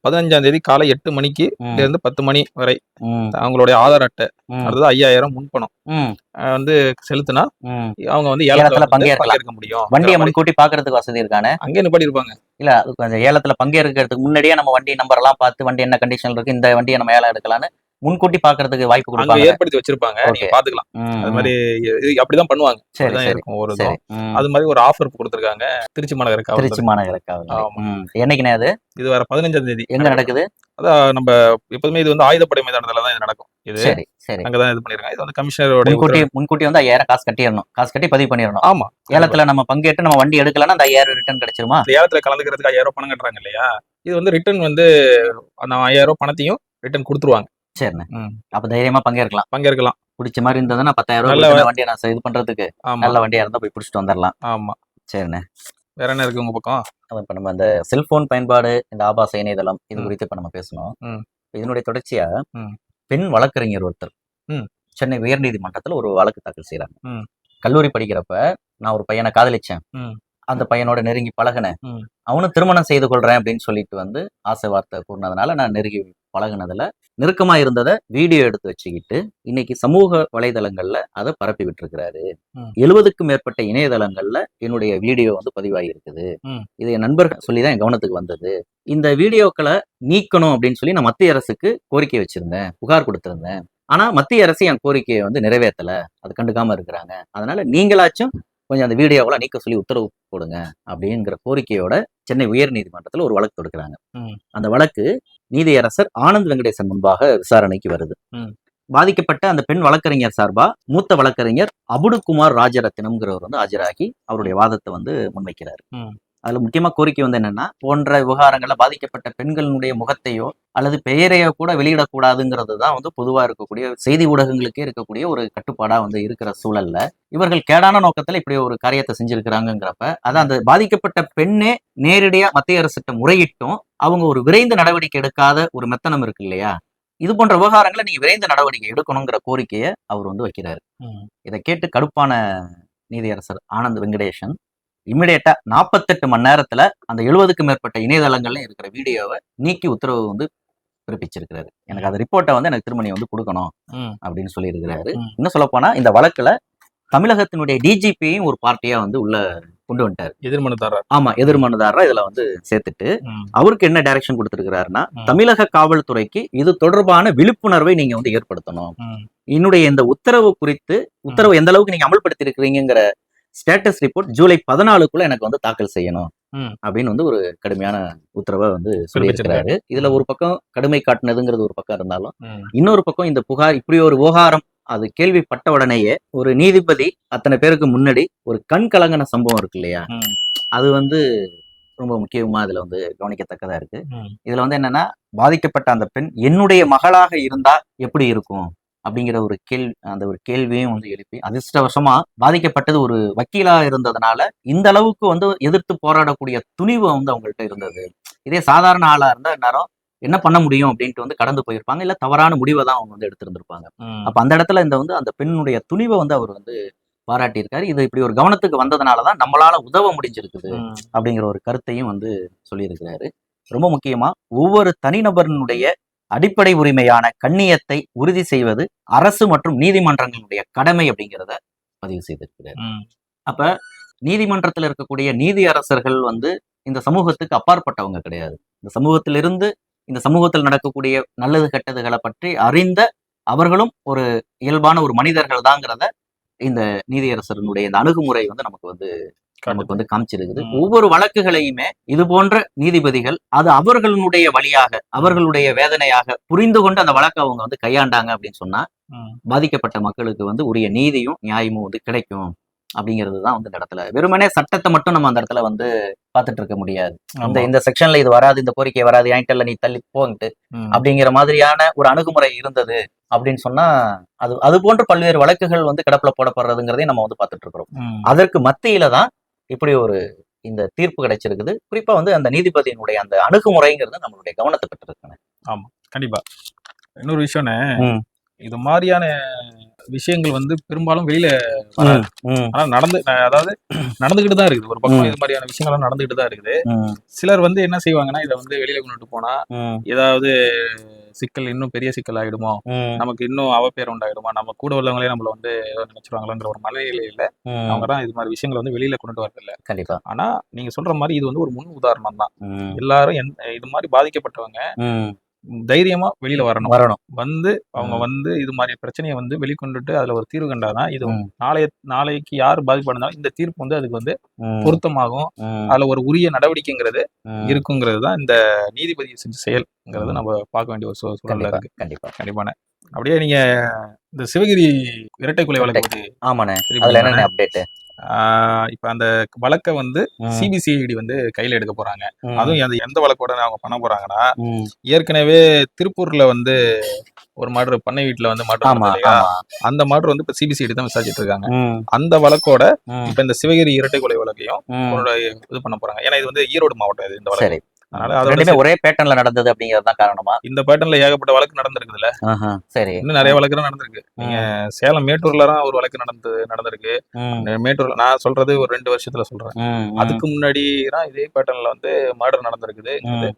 15ஆம் தேதி காலை 8 மணிக்கு ம், இருந்து 10 மணி வரை ம், அவங்களுடைய ஆதார் அட்டை, ம், அடுத்தது 5000 முன்பணம் ம், வந்து செலுத்தினா ம். அவங்க வந்து ஏலத்துல ஏலத்துல வந்து பங்கேற்கலாம். பங்கேற்க முடியும். வண்டிய முன்கூட்டி பாக்குறதுக்கு வசதி இருக்கானே? அங்கே நிப்பாட்டியிருப்பாங்க. இல்ல அது கொஞ்சம் ஏலத்துல பங்கேற்கிறதுக்கு முன்னாடியே நம்ம வண்டி நம்பர்லாம் பார்த்து வண்டி என்ன கண்டிஷன்ல இருக்கு, இந்த வண்டிய நம்ம ஏலம் எடுக்கலான்னு முன்கூட்டி பாக்குறதுக்கு வாய்ப்பு அங்க குடுப்பாங்கல்ல? ஏற்படுத்தி வச்சிருப்பாங்க. நீங்க ஓகே. பாத்துக்கலாம். ம், அது ம். மாரி அப்படிதான் பண்ணுவாங்க. சரி, அப்படிதான் சரி, இருக்கும் ஒரு சரி. இதுவும். ம். அது மாரி ஒரு ஆஃபர் குடுத்துருக்காங்க. திருச்சி மாநகர திருச்சி காவல்துறை. மாநகர காவல்துறை. ஆமா. ம். என்னைக்குண்ணே அது? இது வர 15ஆம் தேதி எங்க நடக்குது? அதான் நம்ம எப்போதுமே இது வந்து ஆயுதப்படை மைதானத்துல தான் இது நடக்கும். இது சரி, சரி. அங்கதான் இது பண்ணிருக்காங்க. இது வந்து கமிஷனரோட முன்கூட்டி வந்து 5,000 காசு கட்டிறணும். காசு கட்டி பதிவு பண்ணிறணும். ஆமா. ஏலத்துல நம்ம பங்கேற்று நம்ம வண்டி எடுக்கலன்னா அந்த 5,000 ரிட்டர்ன் கிடைச்சிருமா? இந்த ஏலத்துல கலந்துக்கிறதுக்கு 5000 பணம் கட்டுறாங்க இல்லையா? இது வந்து ரிட்டர்ன் வந்து அந்த 5000 பணத்தையும் ரிட்டர்ன் குடுத்துருவாங்க. சரிண்ணே. ம். அப்ப தைரியமா பங்கேற்கலாம். பங்கேற்கலாம். புடிச்ச மாரி இருந்ததுன்னா 10,000 நல்ல குடுத்து வண்டிய நான் இது பண்றதுக்கு ஆமா, நல்ல வண்டியா இருந்தா போய் புடிச்சிட்டு வந்துரலாம். ஆமா. சரிண்ணே. வேற என்ன இருக்கு உங்க பக்கம்? இப்ப நம்ம இந்த செல்போன் பயன்பாடு, இந்த ஆபாச இணையதளம் இது ம், குறித்து இப்ப நம்ம பேசணும். ம், இதனுடைய தொடர்ச்சியா ம், பெண் வழக்கறிஞர் ஒருத்தர் ம், சென்னை உயர்நீதிமன்றத்துல ஒரு வழக்கு தாக்கல் செய்றாங்க. ம், கல்லூரி படிக்கிறப்ப நான் ஒரு பையன காதலிச்சேன். ம், அந்த பையனோட நெருங்கி பழகுனேன். ம், அவனும் திருமணம் செய்து கொள்றேன் அப்படின்னு சொல்லிட்டு வந்து ஆசை வார்த்தை கூறினதுனால நான் நெருங்கி பழகுனதுல நெருக்கமா இருந்தத வீடியோ எடுத்து வச்சுக்கிட்டு இன்னைக்கு சமூக வலைதளங்கள்ல அதை பரப்பி விட்டுருக்கிறாரு. ம், 70க்கும் மேற்பட்ட இணையதளங்கள்ல என்னுடைய வீடியோ வந்து பதிவாகி இருக்குது. ம், இது என் நண்பர்கள் சொல்லிதான் என் கவனத்துக்கு வந்தது. இந்த வீடியோக்களை நீக்கணும் அப்படின்னு சொல்லி நான் மத்திய அரசுக்கு கோரிக்கை வச்சிருந்தேன், புகார் கொடுத்திருந்தேன். ஆனா மத்திய அரசு என் கோரிக்கையை வந்து நிறைவேற்றல, அது கண்டுக்காம இருக்கிறாங்க. அதனால நீங்களாச்சும் கொஞ்சம் அந்த வீடியோவெல்லாம் நீக்க சொல்லி உத்தரவு போடுங்க அப்படிங்கிற கோரிக்கையோட சென்னை உயர்நீதிமன்றத்துல ஒரு வழக்கு தொடுக்கிறாங்க. ம், அந்த வழக்கு நீதியரசர் ஆனந்த் வெங்கடேசன் முன்பாக விசாரணைக்கு வருது. ம், பாதிக்கப்பட்ட அந்த பெண் வழக்கறிஞர் சார்பா மூத்த வழக்கறிஞர் அபுடுகுமார் ராஜரத்தினம்ங்கிறவர் வந்து ஆஜராகி அவருடைய வாதத்தை வந்து முன்வைக்கிறார். ம், அதுல முக்கியமா கோரிக்கை வந்து என்னன்னா, போன்ற விவகாரங்கள்ல பாதிக்கப்பட்ட பெண்களுடைய முகத்தையோ அல்லது பெயரையோ கூட வெளியிடக்கூடாதுங்கிறது தான் வந்து பொதுவா இருக்கக்கூடிய செய்தி ஊடகங்களுக்கே இருக்கக்கூடிய ஒரு கட்டுப்பாடா வந்து இருக்கிற சூழல்ல இவர்கள் கேடான நோக்கத்துல இப்படி ஒரு காரியத்தை செஞ்சிருக்கிறாங்கிறப்ப அதான் அந்த பாதிக்கப்பட்ட பெண்ணே நேரடியா மத்திய அரசிட்ட முறையிட்டும் அவங்க ஒரு விரைந்து நடவடிக்கை எடுக்காத ஒரு மெத்தனம் இருக்கு இல்லையா? இது போன்ற விவகாரங்களை நீங்க விரைந்து நடவடிக்கை எடுக்கணுங்கிற கோரிக்கையை அவர் வந்து வைக்கிறாரு. ம், இதை கேட்டு கடுப்பான நீதியரசர் ஆனந்த் வெங்கடேஷன் இம்மிடியேட்டா 48 மணி நேரத்துல அந்த 70க்கும் மேற்பட்ட இணையதளங்கள்ல இருக்கிற வீடியோவை நீக்கி உத்தரவு வந்து பிறப்பிச்சிருக்கிறாரு. எனக்கு அந்த ரிப்போர்ட்டை வந்து எனக்கு திரும்ப நீ வந்து கொடுக்கணும் ம். அப்படின்னு சொல்லியிருக்கிறாரு. ம். இன்னும் சொல்ல போனா இந்த வழக்குல தமிழகத்தினுடைய டிஜிபியையும் ஒரு பார்ட்டியா வந்து உள்ள கொண்டு வந்துட்டாரு. எதிர்மனுதாரர். ஆமா, எதிர்மனுதாரரா இதுல வந்து சேர்த்துட்டு ம். அவருக்கு என்ன டைரக்ஷன் கொடுத்திருக்கிறாருன்னா, ம். தமிழக காவல்துறைக்கு இது தொடர்பான விழிப்புணர்வை நீங்க வந்து ஏற்படுத்தணும். ம். என்னுடைய இந்த உத்தரவு குறித்து உத்தரவு எந்த அளவுக்கு நீங்க அமல்படுத்தி இருக்கிறீங்கிற ஸ்டேட்டஸ் ரிப்போர்ட் ஜூலை 14க்குள்ள எனக்கு வந்து தாக்கல் செய்யணும் ம். அப்படின்னு வந்து ஒரு கடுமையான உத்தரவை வந்து சொல்லியிருக்கிறாரு. இதுல ஒரு பக்கம் கடுமை காட்டுனதுங்கிறது ஒரு பக்கம் இருந்தாலும், ம். இன்னொரு பக்கம் இந்த புகார் இப்படி ஒரு விவகாரம் அது கேள்விப்பட்ட உடனேயே ஒரு நீதிபதி அத்தனை பேருக்கு முன்னாடி ஒரு கண் கலங்கின சம்பவம் இருக்கு இல்லையா, ம். அது வந்து ரொம்ப முக்கியமா இதுல வந்து கவனிக்கத்தக்கதா இருக்கு. ம். இதுல வந்து என்னன்னா, பாதிக்கப்பட்ட அந்த பெண் என்னுடைய மகளாக இருந்தா எப்படி இருக்கும் அப்படிங்கிற ஒரு கேள்வியும் வந்து எழுப்பி, அதிர்ஷ்டவசமா பாதிக்கப்பட்டது ஒரு வக்கீலா இருந்ததுனால இந்த அளவுக்கு வந்து எதிர்த்து போராடக்கூடிய துணிவு வந்து அவங்கள்ட்ட இருந்தது. இதே சாதாரண ஆளா இருந்தா நேரம் என்ன பண்ண முடியும் அப்படின்ட்டு வந்து கடந்து போயிருப்பாங்க, இல்ல தவறான முடிவை தான் அவங்க வந்து எடுத்திருந்திருப்பாங்க. ம். அப்ப அந்த இடத்துல இந்த வந்து அந்த பெண்ணுடைய துணிவை வந்து அவர் வந்து பாராட்டியிருக்காரு. இது இப்படி ஒரு கவனத்துக்கு வந்ததுனாலதான் நம்மளால உதவ முடிஞ்சிருக்குது ம். அப்படிங்கிற ஒரு கருத்தையும் வந்து சொல்லியிருக்கிறாரு. ரொம்ப முக்கியமா ஒவ்வொரு தனிநபரினுடைய அடிப்படை உரிமையான கண்ணியத்தை உறுதி செய்வது அரசு மற்றும் நீதிமன்றங்களுடைய கடமை அப்படிங்கிறத பதிவு செய்திருக்கிறார். ம். அப்ப நீதிமன்றத்தில் இருக்கக்கூடிய நீதி அரசர்கள் வந்து இந்த சமூகத்துக்கு அப்பாற்பட்டவங்க கிடையாது. இந்த சமூகத்திலிருந்து இந்த சமூகத்தில் நடக்கக்கூடிய நல்லது கெட்டதுகளை பற்றி அறிந்த அவர்களும் ஒரு இயல்பான ஒரு மனிதர்கள் தாங்கிறத இந்த நீதியரசர்களுடைய இந்த அணுகுமுறை வந்து நமக்கு வந்து காமிச்சிருக்குது. ம். ஒவ்வொரு வழக்குகளையுமே இது போன்ற நீதிபதிகள் அது அவர்களுடைய வழியாக அவர்களுடைய வேதனையாக புரிந்து கொண்டு அந்த வழக்கை அவங்க வந்து கையாண்டாங்க அப்படின்னு சொன்னா ம். பாதிக்கப்பட்ட மக்களுக்கு வந்து உரிய நீதியும் நியாயமும் வந்து கிடைக்கும் அப்படிங்கிறது தான் வந்து இந்த இடத்துல. வெறுமனே சட்டத்தை மட்டும் நம்ம அந்த இடத்துல வந்து பார்த்துட்டு இருக்க முடியாது. இந்த ஆமா. இந்த செக்ஷன்ல இது வராது, இந்த கோரிக்கை வராது, என்கிட்ட நீ தள்ளி போங்கிட்டு ம். அப்படிங்கிற மாதிரியான ஒரு அணுகுமுறை இருந்தது அப்படின்னு சொன்னா அது போன்ற பல்வேறு வழக்குகள் வந்து கிடப்புல போடப்படுறதுங்கிறதையும் நம்ம வந்து பார்த்துட்டு இருக்கிறோம். ம். அதற்கு மத்தியில தான் இப்படி ஒரு இந்த தீர்ப்பு கிடைச்சிருக்குது. குறிப்பா வந்து அந்த நீதிபதியினுடைய அந்த அணுகுமுறைங்கிறது நம்மளுடைய கவனத்தை பெற்றிருக்காங்க. ஆமா, கண்டிப்பா. இன்னொரு விஷயம்னு, ம். இது மாதிரியான விஷயங்கள் வந்து பெரும்பாலும் வெளியில வராது. ஆனா அதாவது நடந்துகிட்டு தான் இருக்குது. ஒரு பக்கம் இது மாதிரியான விஷயங்கள்லாம் நடந்துகிட்டு தான் இருக்குது. சிலர் வந்து என்ன செய்வாங்கன்னா, இதை வந்து வெளியில கொண்டுட்டு போனா ஏதாவது சிக்கல், இன்னும் பெரிய சிக்கல் ஆயிடுமோ, நமக்கு இன்னும் அவப்பேர் உண்டாயிடுமா, நம்ம கூட உள்ளவங்களே நம்மள வந்து நினைச்சிருவாங்களாங்கிற ஒரு மனநிலையில அவங்க தான் இது மாதிரி விஷயங்களை வந்து வெளியில கொண்டுட்டு வரது இல்ல. கண்டிப்பா. ஆனா நீங்க சொல்ற மாதிரி இது வந்து ஒரு முன் உதாரணம் தான். எல்லாரும் இது மாதிரி பாதிக்கப்பட்டவங்க தைரியமா வெளியில வரணும். வந்து அவங்க வந்து இது மாதிரி பிரச்சனையை வந்து வெளிக்கொண்டுட்டு அதுல ஒரு தீர்வு கண்டாதான் இது நாளைக்கு யாரு பாதிப்படைந்தாலும் இந்த தீர்ப்பு வந்து அதுக்கு வந்து பொருத்தமாகும். அதுல ஒரு உரிய நடவடிக்கைங்கிறது இருக்குங்கிறது தான் இந்த நீதிபதி செஞ்ச செயல்ங்கிறது நம்ம பார்க்க வேண்டிய ஒரு சூழல்ல இருக்கு. கண்டிப்பான அப்படியே நீங்க இந்த சிவகிரி இரட்டை கொலை வழக்கு, ஆமாண்ணே, அதுல என்ன அப்டேட்? இப்ப அந்த வழக்கை வந்து சிபிசிஐடி வந்து கையில எடுக்க போறாங்க. அதுவும் அது எந்த வழக்கோட அவங்க பண்ண போறாங்கன்னா, ஏற்கனவே திருப்பூர்ல வந்து ஒரு மாடு பண்ணை வீட்டுல வந்து மாடு இல்லையா, அந்த மாடு வந்து இப்ப சிபிசிஐடி தான் விசாரிச்சுட்டு இருக்காங்க. அந்த வழக்கோட இப்ப இந்த சிவகிரி இரட்டை கொலை வழக்கையும் இது பண்ண போறாங்க. ஏன்னா இது வந்து ஈரோடு மாவட்டம் இது இந்த வழக்கு. அதனால அதோட ஒரே பேட்டர்ன்ல நடந்தது அப்படிங்கறதுதான் காரணமா? இந்த பேட்டர்ன்ல ஏகப்பட்ட வழக்கு நடந்திருக்குதுல்ல. சரி, இன்னும் நிறைய வழக்கு நடந்திருக்கு. நீங்க சேலம் மேட்டூர்ல தான் ஒரு வழக்கு நடந்திருக்கு. மேட்டூர்ல நான் சொல்றது ஒரு 2 வருஷத்துல சொல்றேன். அதுக்கு முன்னாடி தான் இதே பேட்டர்ன்ல வந்து மர்டர் நடந்திருக்குது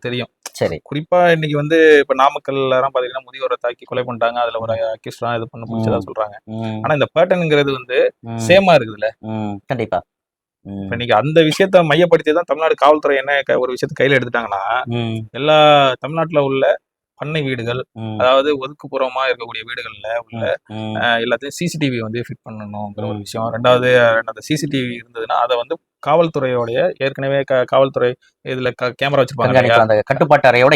தெரியும். சரி, குறிப்பா இன்னைக்கு வந்து இப்ப நாமக்கல்ல பாத்தீங்கன்னா முதியோரை தாக்கி கொலை பண்ணிட்டாங்க. அதுல ஒரு அக்யூஸ்ட்லாம் இது பண்ண முடிச்சதா சொல்றாங்க. ஆனா இந்த பேட்டர்ன்ங்கிறது வந்து சேமா இருக்குதுல்ல. கண்டிப்பா. இப்ப இன்னைக்கு அந்த விஷயத்த மையப்படுத்தி தான் தமிழ்நாடு காவல்துறை என்ன ஒரு விஷயத்த கையில எடுத்துட்டாங்கன்னா, எல்லா தமிழ்நாட்டுல உள்ள பண்ணை வீடுகள், அதாவது ஒதுக்குப்புறமா இருக்கக்கூடிய வீடுகள்ல உள்ள எல்லாத்தையும் சிசிடிவி வந்து ஃபிட் பண்ணணுங்கிற ஒரு விஷயம். ரெண்டாவது அந்த சிசிடிவி இருந்ததுன்னா அதை வந்து காவல்துறையோடைய ஏற்கனவே காவல்துறை இதுல கேமரா வச்சிருப்பாங்க, கட்டுப்பாட்டு அறையோட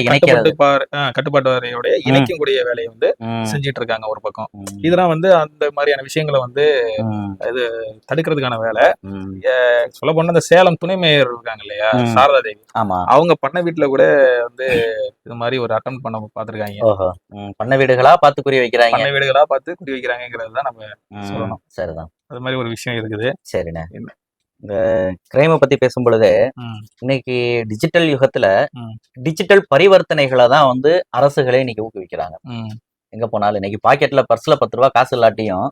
கட்டுப்பாட்டு அறையோட இணைக்கக்கூடிய வேலையை வந்து செஞ்சிட்டு இருக்காங்க ஒரு பக்கம். இதெல்லாம் வந்து அந்த மாதிரியான விஷயங்களை வந்து இது தடுக்கிறதுக்கான வேலை. சொல்ல போனா இந்த சேலம் துணை மேயர் இருக்காங்க இல்லையா, சாரதா தேவி, அவங்க பண்ணை வீட்டுல கூட வந்து இது மாதிரி ஒரு அட்டம் பண்ண பாத்துருக்காங்க. பண்ணை வீடுகளா பார்த்து குறி வைக்கிறாங்க, பண்ணை வீடுகளா பார்த்து குறி வைக்கிறாங்கிறது தான் நம்ம சொல்லணும். சரிதான், அது மாதிரி ஒரு விஷயம் இருக்குது. சரிண்ணே, இந்த கிரைமை பத்தி பேசும் பொழுது இன்னைக்கு டிஜிட்டல் யுகத்துல டிஜிட்டல் பரிவர்த்தனைகளை தான் வந்து அரசுகளே இன்னைக்கு ஊக்குவிக்கிறாங்க. எங்க போனாலும் இன்னைக்கு பாக்கெட்ல பர்ஸ்ல 10 ரூபா காசு இல்லாட்டியும்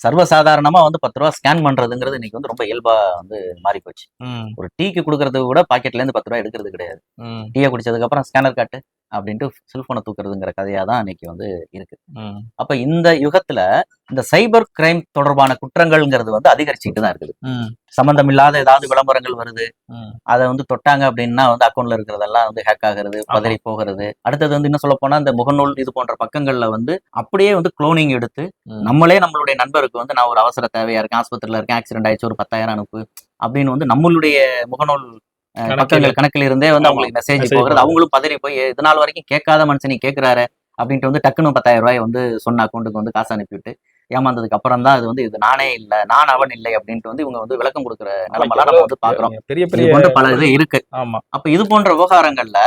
சர்வசாதாரணமா வந்து 10 ரூபா ஸ்கேன் பண்றதுங்கிறது இன்னைக்கு வந்து ரொம்ப இயல்பா வந்து மாறி போச்சு. ஒரு டீக்கு கொடுக்கறதுக்கு கூட பாக்கெட்ல இருந்து 10 ரூபா எடுக்கிறது கிடையாது. டீயை குடிச்சதுக்கு அப்புறம் ஸ்கேனர் காட்டு, அப்படின்ட்டு செல்போனை தூக்குறதுங்கிற கதையா தான் இன்னைக்கு வந்து இருக்கு. அப்ப இந்த யுகத்துல இந்த சைபர் கிரைம் தொடர்பான குற்றங்கள்ங்கிறது வந்து அதிகரிச்சுட்டு தான் இருக்குது. சம்பந்தம் இல்லாத ஏதாவது விளம்பரங்கள் வருது, அதை வந்து தொட்டாங்க அப்படின்னா வந்து அக்கௌண்ட்ல இருக்கிறதெல்லாம் வந்து ஹேக் ஆகுறது, பதறி போகிறது. அடுத்தது வந்து இன்னும் சொல்ல போனா இந்த முகநூல் இது போன்ற பக்கங்கள்ல வந்து அப்படியே வந்து குளோனிங் எடுத்து நம்மளே நம்மளுடைய நண்பருக்கு வந்து நான் ஒரு அவசர தேவையா இருக்கேன், ஆஸ்பத்திரியில இருக்கேன், ஆக்சிடென்ட் ஆயிடுச்சு, ஒரு 10,000 அனுப்பு அப்படின்னு வந்து நம்மளுடைய முகநூல் பக்கங்கள் கணக்கில் இருந்தே வந்து அவங்களுக்கு மெசேஜ் போகிறது. அவங்களும் பதறி போய் இது நாள் வரைக்கும் கேட்காத மனுஷன் நீ கேட்கிறாரு அப்படின்ட்டு வந்து டக்குன்னு 10,000 ரூபாய் வந்து சொன்ன அக்கௌண்ட்டுக்கு வந்து காசு அனுப்பிவிட்டு ஏமாந்ததுக்கு அப்புறம் தான் அது வந்து இது நானே இல்ல, நான் அவன் இல்லை அப்படின்ட்டு வந்து இவங்க வந்து விளக்கம் கொடுக்குற நிலைமெல்லாம் நம்ம வந்து பாக்குறோம். இது போன்ற பல இது இருக்கு. அப்ப இது போன்ற விவகாரங்கள்ல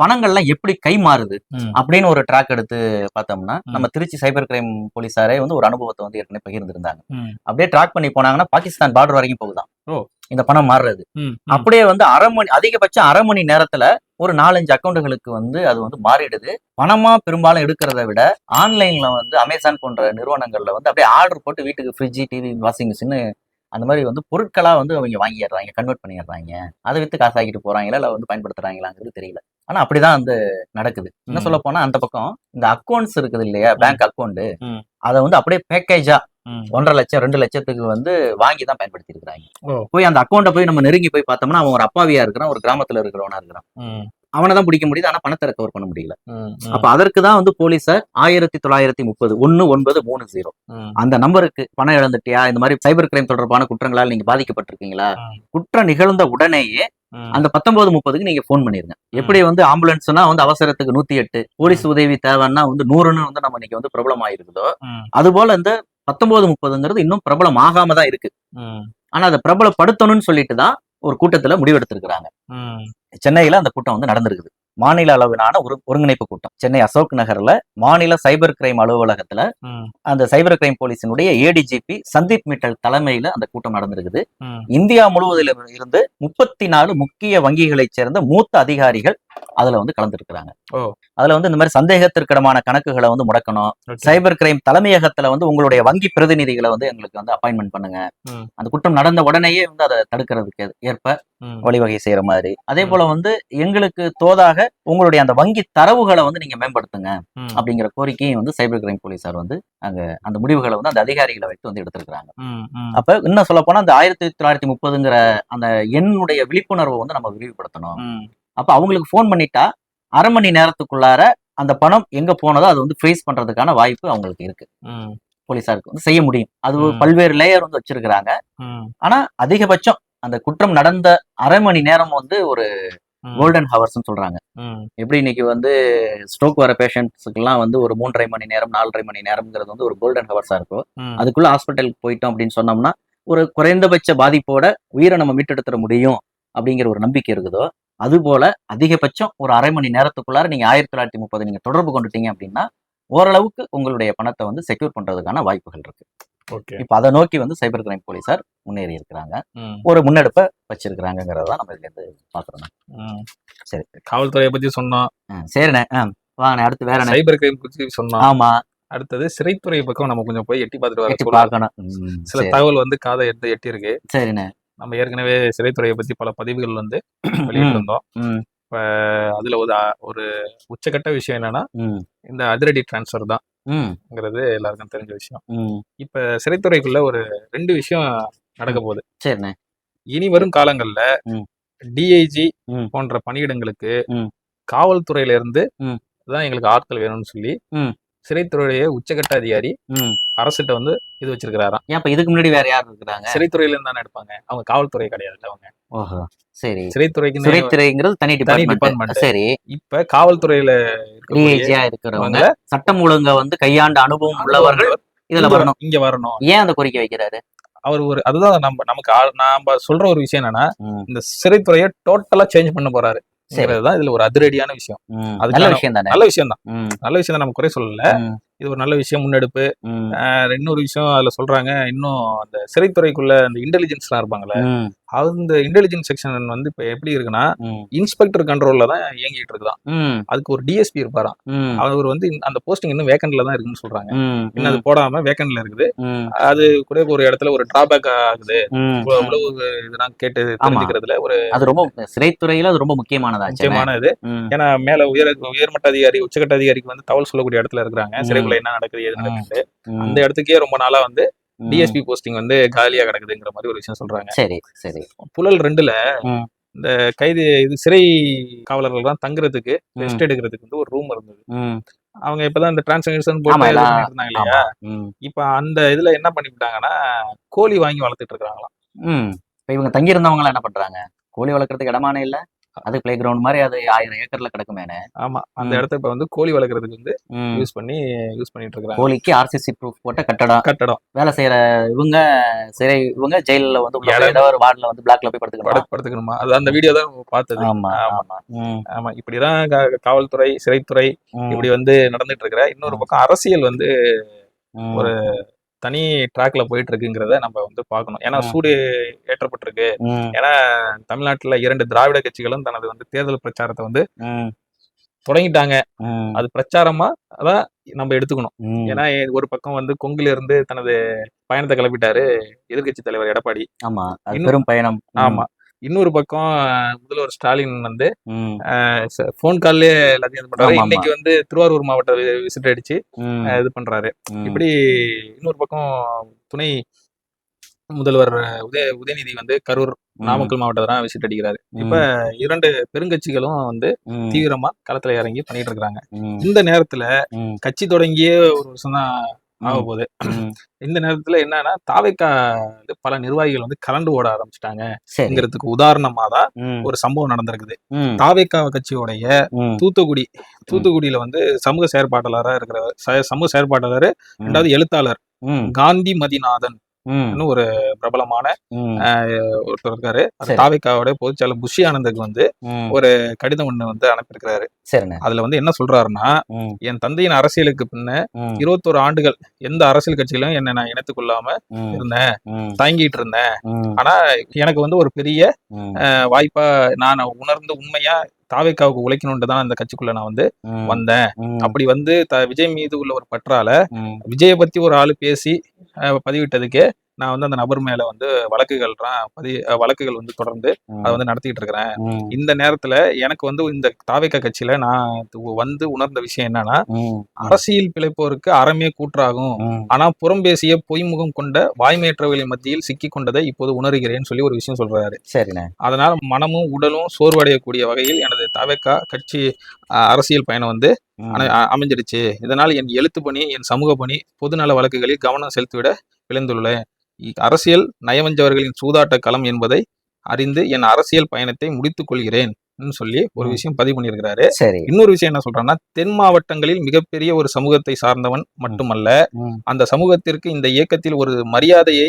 பணங்கள்லாம் எப்படி கை மாறுது அப்படின்னு ஒரு ட்ராக் எடுத்து பார்த்தோம்னா, நம்ம திருச்சி சைபர் கிரைம் போலீஸாரே வந்து ஒரு அனுபவத்தை வந்து ஏற்கனவே பகிர்ந்திருந்தாங்க. அப்படியே ட்ராக் பண்ணி போனாங்கன்னா பாகிஸ்தான் பார்டர் வரைக்கும் போகுதான் இந்த பணம் மாறுறது. அப்படியே வந்து அதிகபட்சம் அரை மணி நேரத்துல ஒரு 4-5 அக்கௌண்ட்டுகளுக்கு வந்து அது வந்து மாறிடுது. பணமா பெரும்பாலும் எடுக்கிறத விட ஆன்லைன்ல வந்து அமேசான் போன்ற நிறுவனங்கள்ல வந்து அப்படியே ஆர்டர் போட்டு வீட்டுக்கு ஃப்ரிட்ஜ், டிவி, வாஷிங் மிஷின் அந்த மாதிரி வந்து பொருட்களா வந்து அவங்க வாங்கிடுறாங்க, கன்வெர்ட் பண்ணிடுறாங்க. அதை வித்து காசாக்கிட்டு போறாங்களா இல்ல வந்து பயன்படுத்துறாங்களாங்கிறது தெரியல. ஆனா அப்படிதான் வந்து நடக்குது. என்ன சொல்ல போனா அந்த பக்கம் இந்த அக்கௌண்ட்ஸ் இருக்குது இல்லையா, பேங்க் அக்கௌண்ட், அதை வந்து அப்படியே பேக்கேஜா 1.5 லட்சம் 2 லட்சத்துக்கு வந்து வாங்கி தான் பயன்படுத்தி இருக்கிறாங்க. போய் அந்த அக்கௌண்ட்டை போய் நம்ம நெருங்கி போய் பார்த்தோம்னா அவன் ஒரு அப்பாவியா இருக்கிறான், ஒரு கிராமத்துல இருக்கிறவனா இருக்கிறான். அவனை தான் பிடிக்க முடியுது, ஆனா பணத்தை ரெக்கவர் பண்ண முடியல. அப்ப அதற்கு தான் வந்து போலீஸார் 1930 1930 அந்த நம்பருக்கு பணம் இழந்துட்டியா, இந்த மாதிரி சைபர் கிரைம் தொடர்பான குற்றங்களால் நீங்க பாதிக்கப்பட்டிருக்கீங்களா, குற்றம் நிகழ்ந்த உடனேயே அந்த 1930க்கு நீங்க போன் பண்ணிருங்க. எப்படி வந்து ஆம்புலன்ஸ்னா வந்து அவசரத்துக்கு 108, போலீஸ் உதவி தேவைன்னா வந்து 100ன்னு வந்து நம்ம இன்னைக்கு வந்து பிரபலம் ஆயிருக்குதோ, அது போல இந்த 1930ங்கிறது இன்னும் பிரபலம் ஆகாம தான் இருக்கு. ஆனா அதை பிரபலப்படுத்தணும்னு சொல்லிட்டு தான் ஒரு கூட்டத்துல முடிவெடுத்திருக்கிறாங்க. சென்னையில அந்த கூட்டம் வந்து நடந்திருக்குது. மாநில அளவிலான ஒரு ஒருங்கிணைப்பு கூட்டம் சென்னை அசோக் நகர்ல மாநில சைபர் கிரைம் அலுவலகத்துல அந்த சைபர் கிரைம் போலீஸினுடைய ஏடிஜிபி சந்தீப் மிட்டல் தலைமையில அந்த கூட்டம் நடந்திருக்குது. இந்தியா முழுவதிலும் இருந்து 34 முக்கிய வங்கிகளைச் சேர்ந்த மூத்த அதிகாரிகள் அதுல வந்து கலந்துருக்கிறாங்க. அதுல வந்து இந்த மாதிரி சந்தேகத்திற்கிடமான கணக்குகளை வந்து முடக்கணும், சைபர் கிரைம் தலைமையகத்துல வந்து உங்களுடைய வங்கி பிரதிநிதிகளை வந்து எங்களுக்கு வந்து அப்பாயின்மெண்ட் பண்ணுங்க, அந்த குற்றம் நடந்த உடனேயே வந்து அதை தடுக்கிறதுக்கு ஏற்ப வழிவகை செய்யற மாதிரி, அதே போல வந்து எங்களுக்கு தோதாக உங்களுடைய அந்த வங்கி தரவுகளை வந்து நீங்க மேம்படுத்துங்க அப்படிங்கிற கோரிக்கையும் வந்து சைபர் கிரைம் போலீஸார் வந்து அங்க அந்த முடிவுகளை வந்து அந்த அதிகாரிகளை வைத்து வந்து எடுத்திருக்கிறாங்க. அப்ப இன்னும் சொல்ல போனா அந்த 1930ங்கிற அந்த எண்ணுடைய விழிப்புணர்வை வந்து நம்ம விரிவுபடுத்தணும். அப்ப அவங்களுக்கு போன் பண்ணிட்டா அரை மணி நேரத்துக்குள்ளார அந்த பணம் எங்க போனதோ அது வந்து ஃப்ரீஸ் பண்றதுக்கான வாய்ப்பு அவங்களுக்கு இருக்கு. போலீஸாருக்கு வந்து செய்ய முடியும். அது பல்வேறு லேயர் வந்து வச்சிருக்கிறாங்க. ஆனா அதிகபட்சம் அந்த குற்றம் நடந்த அரை மணி நேரம் வந்து ஒரு கோல்டன் ஹவர்ஸ் சொல்றாங்க. எப்படி இன்னைக்கு வந்து ஸ்ட்ரோக் வர பேஷண்ட்ஸுக்கு எல்லாம் வந்து ஒரு 3.5 மணி நேரம் 4.5 மணி நேரம்ங்கிறது வந்து ஒரு கோல்டன் ஹவர்ஸா இருக்கும். அதுக்குள்ள ஹாஸ்பிட்டலுக்கு போயிட்டோம் அப்படின்னு சொன்னோம்னா ஒரு குறைந்தபட்ச பாதிப்போட உயிரை நம்ம மீட்டெடுத்துட முடியும் அப்படிங்கிற ஒரு நம்பிக்கை இருக்குதோ, அது போல அதிகபட்சம் ஒரு அரை மணி நேரத்துக்குள்ளார நீங்க 1930 நீங்க தொடர்பு கொண்டுட்டீங்க அப்படின்னா ஓரளவுக்கு உங்களுடைய பணத்தை வந்து செக்யூர் பண்றதுக்கான வாய்ப்புகள் இருக்கு. இப்ப அதை நோக்கி வந்து சைபர் கிரைம் போலீஸார் முன்னேறி இருக்கிறாங்க, ஒரு முன்னெடுப்பை வச்சிருக்கிறாங்கிறத நம்ம இதுல இருந்து பாக்குறோம். சரி, காவல்துறையை பத்தி சொன்னோம். சரிண்ணே, வாங்க அடுத்து வேற சைபர் கிரைம் பத்தி சொன்னோம். ஆமா, அடுத்தது சிறைத்துறை பக்கம் நம்ம கொஞ்சம் போய் எட்டி பார்த்துட்டு பார்க்கணும். சில தகவல் வந்து காதை எட்டி இருக்கு. சரிண்ணே, நம்ம ஏற்கனவே சிறைத்துறையை பத்தி பல பதிவுகள் வந்து வெளியிட்டிருந்தோம். இப்ப அதுல ஒரு உச்சகட்ட விஷயம் என்னன்னா இந்த அதிரடி டிரான்ஸ்ஃபர் தான்ங்கிறது எல்லாருக்கும் தெரிஞ்ச விஷயம். இப்ப சிறைத்துறைக்குள்ள ஒரு 2 விஷயம் நடக்க போகுது. சரிண்ணே, இனி வரும் காலங்கள்ல டிஐஜி போன்ற பணியிடங்களுக்கு காவல்துறையில இருந்து தான் எங்களுக்கு ஆட்கள் வேணும்னு சொல்லி சிறைத்துறையுடைய உச்சகட்ட அதிகாரி அரசிட்ட வந்து இது வச்சிருக்கிறாராம். ஏன் இதுக்கு முன்னாடி வேற யார் இருக்கிறாங்க? சிறைத்துறையில இருந்து தானே எடுப்பாங்க, அவங்க காவல்துறை கிடையாது. அவங்க சரி, சிறைத்துறைங்கிறது தனி டிபார்ட்மெண்ட். சரி, இப்ப காவல்துறையில இருக்கிறவங்க சட்டம் ஒழுங்க வந்து கையாண்ட அனுபவம் உள்ளவர்கள் இதுல வரணும், இங்க வரணும். ஏன் அந்த கோரிக்கை வைக்கிறாரு அவர்? அதுதான் நாம சொல்ற ஒரு விஷயம் என்னன்னா, இந்த சிறைத்துறையை டோட்டலா சேஞ்ச் பண்ண போறாரு. இதுல ஒரு அதிரடியான விஷயம். நல்ல விஷயம் தான். நல்ல விஷயம் தான் நம்ம குறை சொல்லல. இது ஒரு நல்ல விஷயம், முன்னெடுப்பு. ம், இன்னொரு விஷயம் அதுல சொல்றாங்க, இன்னும் அந்த சிறைத்துறைக்குள்ள அந்த இன்டெலிஜென்ஸ்லாம் இருப்பாங்கல்ல, ம், அந்த இன்டெலிஜென்ஸ் செக்ஷன் வந்து இப்ப எப்படி இருக்குன்னா, ம், இன்ஸ்பெக்டர் கண்ட்ரோல்ல தான் இயங்கிட்டு இருக்குதாம். ம், அதுக்கு ஒரு டிஎஸ்பி இருப்பாராம். ம், அவர் வந்து அந்த போஸ்டிங் இன்னும் வேக்கன்ட்ல தான் இருக்குன்னு சொல்றாங்க. ம், இன்னும் அது போடாம வேக்கன்ட்ல இருக்குது. ம், அது கூட ஒரு இடத்துல ஒரு டிராபேக் ஆகுது. ம், ம். உளவு இதெல்லாம் கேட்டு ஆமா. தெரிஞ்சுக்கிறதுல ஒரு அது ரொம்ப சிறைத்துறையில அது ரொம்ப முக்கியமானதாச்சேன்னு. முக்கியமான இது. ம், ஏன்னா மேல உயர்மட்ட அதிகாரி, உச்சகட்ட அதிகாரிக்கு வந்து தகவல் சொல்லக்கூடிய இடத்துல இருக்கிறாங்க. ம், சிறைக்குள்ள என்ன நடக்குது, ஏது ம், நடக்குது. அந்த ம், இடத்துக்கே ரொம்ப நாளா வந்து ம். டிஎஸ்பி போஸ்டிங் வந்து காலியா கிடக்குதுங்கிற மாதிரி ஒரு விஷயம் சொல்றாங்க. சரி, சரி. புழல் 2ல ம், இந்த கைது இது சிறை காவலர்கள் தான் தங்குறதுக்கு, ம், ரெஸ்ட் எடுக்கிறதுக்கு வந்து ஒரு ரூம் இருந்தது. ம். அவங்க இப்பதான் இந்த டிரான்ஸ்ஃபர்மேஷன் ஆமா போட்டு இது எல்லாம் பண்ணிட்டு இருந்தாங்க இல்லையா? ஆமா. ம், இப்ப அந்த இதுல என்ன பண்ணிவிட்டாங்கன்னா, கோழி வாங்கி வளர்த்துட்டு இருக்காங்களாம். ம். இப்ப இவங்க தங்கியிருந்தவங்கலாம் என்ன பண்றாங்க? கோழி வளர்க்கறதுக்கு இடமானே இல்ல? அது பிளே கிரவுண்ட் மாரி அது 1000 ஏக்கர்ல கிடக்குமேனே. ஆமா. அந்த ம், இடத்த இப்ப வந்து கோழி வளர்க்கறதுக்கு வந்து ம். யூஸ் பண்ணிட்டு இருக்காங்க. கோழிக்கு ஆர்சிசி ப்ரூஃப் போட்ட கட்டடம். கட்டடம். வேலை செய்யற இவங்க இவங்க ஜெயில்ல வந்து உள்ள போய் இடம் ஏதோ ஒரு வார்டுல வந்து பிளாக்ல போய் படுத்துக்கணுமா? படுத்துக்கணுமா? அது அந்த வீடியோ தான் பார்த்தது. ஆமா, ஆமா, ஆமா. ம், ஆமா. இப்படிதான் காவல்துறை, சிறைத்துறை ம், இப்படி வந்து நடந்துட்டு இருக்கிற. இன்னொரு ம், பக்கம் அரசியல் வந்து ஒரு ம், தனி ட்ராக்ல போயிட்டு இருக்குங்கிறத நம்ம வந்து பார்க்கணும். ஏன்னா ம், சூடு ஏற்றப்பட்டிருக்கு. ம், ஏன்னா தமிழ்நாட்டுல 2 திராவிட கட்சிகளும் தனது வந்து தேர்தல் பிரச்சாரத்த வந்து ம், தொடங்கிட்டாங்க. ம், அது பிரச்சாரமா தான் நம்ம எடுத்துக்கணும். ம். ஏன்னா ஒரு பக்கம் வந்து கொங்குல இருந்து தனது பயணத்த கிளப்பிட்டாரு எதிர்க்கட்சி தலைவர் எடப்பாடி. ஆமா. அது இன்னும் பெரும் பயணம். ம், ஆமா. இன்னொரு பக்கம் முதல்வர் ஸ்டாலின் வந்து ம். ஃபோன் கால்லயே எல்லாத்தையும் இது பண்றாரு. ஆமாமா. இன்னைக்கு வந்து திருவாரூர் மாவட்ட விசிட் அடிச்சு ம், இது பண்றாரு. ம், இப்படி இன்னொரு பக்கம் துணை முதல்வர் உதயநிதி வந்து கரூர், ம், நாமக்கல் மாவட்டத்தலாம் விசிட் அடிக்கிறாரு. இப்ப ம், 2 பெருங்கட்சிகளும் வந்து ம், தீவிரமா களத்துல இறங்கி பண்ணிட்டு இருக்காங்க. ம், இந்த நேரத்துல ம், கட்சி தொடங்கியே 1 வருஷம் தான் ம், ஆகப்போகுது. ம். இந்த நேரத்துல என்னன்னா, தாவேக்கா வந்து பல நிர்வாகிகள் வந்து கலண்டு ஓட சரி. ஆரம்பிச்சுட்டாங்கங்கிறதுக்கு உதாரணமா தான் ம், ஒரு சம்பவம் நடந்திருக்குது. ம், தாவேக்கா கட்சியோடைய ம், தூத்துக்குடி ம், தூத்துக்குடியில வந்து சமூக செயற்பாட்டாளரா இருக்கிறவர். சமூக செயற்பாட்டாளரு, ம், 2வது எழுத்தாளர் ம், காந்தி மதிநாதன் ம், ஒரு பிரபலமான ம். அ ஒருத்தர் இருக்காரு. அவர் சரி. தாவேக்காவோட பொதுச்செயலாளர் புஷி ஆனந்துக்கு வந்து ம். ஒரு கடிதம் ஒண்ணு வந்து அனுப்பியிருக்கிறாரு. சரிண்ணே. அதுல வந்து என்ன சொல்றாருன்னா, ம், என் தந்தையின் அரசியலுக்கு பின்ன ம், 21 ஆண்டுகள் எந்த அரசியல் கட்சியிலும் என்ன நான் இணைத்துக் கொள்ளாம ம், இருந்தேன். ம், தயங்கிட்டு இருந்தேன். ம், ஆனா எனக்கு வந்து ஒரு பெரிய ம், வாய்ப்பா நான் உணர்ந்து உண்மையா தாவேக்காவுக்கு உழைக்கணும்னு தான் அந்த கட்சிக்குள்ள நான் வந்து ம், வந்தேன். ம், அப்படி வந்து விஜய் மீது உள்ள ஒரு பற்றால ம், விஜய பத்தி ஒரு ஆளு பேசி பதிவிட்டதுக்கு நான் வந்து அந்த நபர் மேல வந்து வழக்குகள் வந்து தொடர்ந்து அத ம், வந்து நடத்திட்டு இருக்கிறேன். ம், இந்த நேரத்துல எனக்கு வந்து இந்த தாவேக்கா கட்சியில நான் வந்து உணர்ந்த விஷயம் என்னன்னா, ம், அரசியல் பிழைப்போருக்கு அறமே கூற்றாகும். ம். ஆனா புறம் பேசிய பொய்முகம் கொண்ட வாய்மையற்றவர்களின் மத்தியில் சிக்கிக் கொண்டதை இப்போது உணர்கிறேன்னு சொல்லி ஒரு விஷயம் சொல்றாரு. சரிண்ணே. அதனால மனமும் உடலும் சோர்வடையக்கூடிய வகையில் எனது தவேகா கட்சி அரசியல் பயணம் வந்து ம், அமைஞ்சிடுச்சு. இதனால் என் எழுத்து பணி, என் சமூக பணி, பொதுநல வழக்குகளில் கவனம் செலுத்திவிட விளைந்துள்ளேன். அரசியல் நயவஞ்சவர்களின் சூதாட்ட களம் என்பதை அறிந்து என் அரசியல் பயணத்தை முடித்துக் கொள்கிறேன் சொல்லி ஒரு ம். விஷயம் பதிவு பண்ணியிருக்கிறாரு. சரி. இன்னொரு விஷயம் என்ன சொல்றான்னா, தென் மாவட்டங்களில் மிகப்பெரிய ஒரு சமூகத்தை சார்ந்தவன் ம், மட்டுமல்ல, ம், அந்த சமூகத்திற்கு இந்த இயக்கத்தில் ஒரு மரியாதையை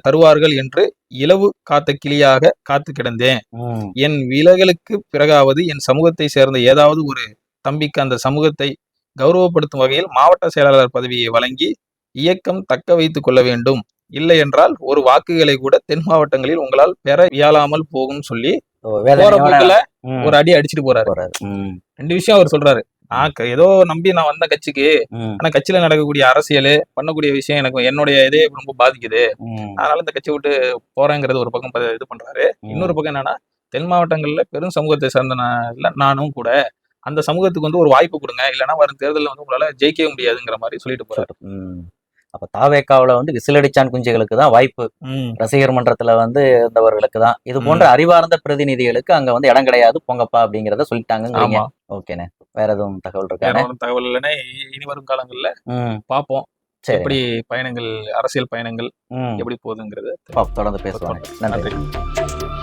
தருவார்கள் என்று இலவு காத்த கிளியாக காத்து கிடந்தேன். ம், என் விலகலுக்கு பிறகாவது என் சமூகத்தை சேர்ந்த ஏதாவது ஒரு தம்பிக்கு அந்த சமூகத்தை கௌரவப்படுத்தும் வகையில் மாவட்ட செயலாளர் பதவியை வழங்கி இயக்கம் தக்க வைத்துக் கொள்ள வேண்டும். இல்லை என்றால் ஒரு வாக்குகளை கூட தென் மாவட்டங்களில் உங்களால் பெற இயலாமல் போகும் சொல்லி ஓ, போற வேதனையோட போக்குல ம், ஒரு அடி அடிச்சிட்டு போறாரு. போறாரு. ம், 2 விஷயம் அவர் சொல்றாரு. நான் ஏதோ நம்பி நான் வந்த கட்சிக்கு, ம், ஆனா கட்சியில நடக்கக்கூடிய அரசியல், பண்ணக்கூடிய விஷயம் எனக்கு என்னுடைய இதே ரொம்ப பாதிக்குது. ம், அதனால இந்த கட்சிய விட்டு போறேங்கிறது ஒரு பக்கம் இது பண்றாரு. இன்னொரு ம். பக்கம் என்னன்னா, தென் மாவட்டங்கள்ல பெரும் சமூகத்தை சேர்ந்த நானும் கூட அந்த சமூகத்துக்கு வந்து ஒரு வாய்ப்பு குடுங்க. இல்லன்னா வரும் தேர்தல்ல வந்து உங்களால ஜெயிக்கவே முடியாதுங்கிற மாரி சொல்லிட்டு போறாரு. ம். அப்ப தாவேக்காவுல வந்து விசிலடிச்சான் குஞ்சுகளுக்கு தான் வாய்ப்பு. ம். ரசிகர் மன்றத்துல வந்து இருந்தவர்களுக்கு தான். இது போன்ற ம். அறிவார்ந்த பிரதிநிதிகளுக்கு அங்க வந்து இடம் கிடையாது. போங்கப்பா அப்படிங்கிறத சொல்லிட்டாங்கங்கிறீங்க. ஆமா. ஓகேண்ணே. வேற எதுவும் தகவல் வேற இருக்காண்ணே? ஒண்ணும் தகவல் இல்லைன்னா, இனி வரும் காலங்கள்ல ம். பார்ப்போம். சரிண்ணே. எப்படி பயணங்கள், அரசியல் பயணங்கள் ம். எப்படி போகுதுங்கிறத தொடர்ந்து பேசுவாங்க. நன்றி. நன்றி.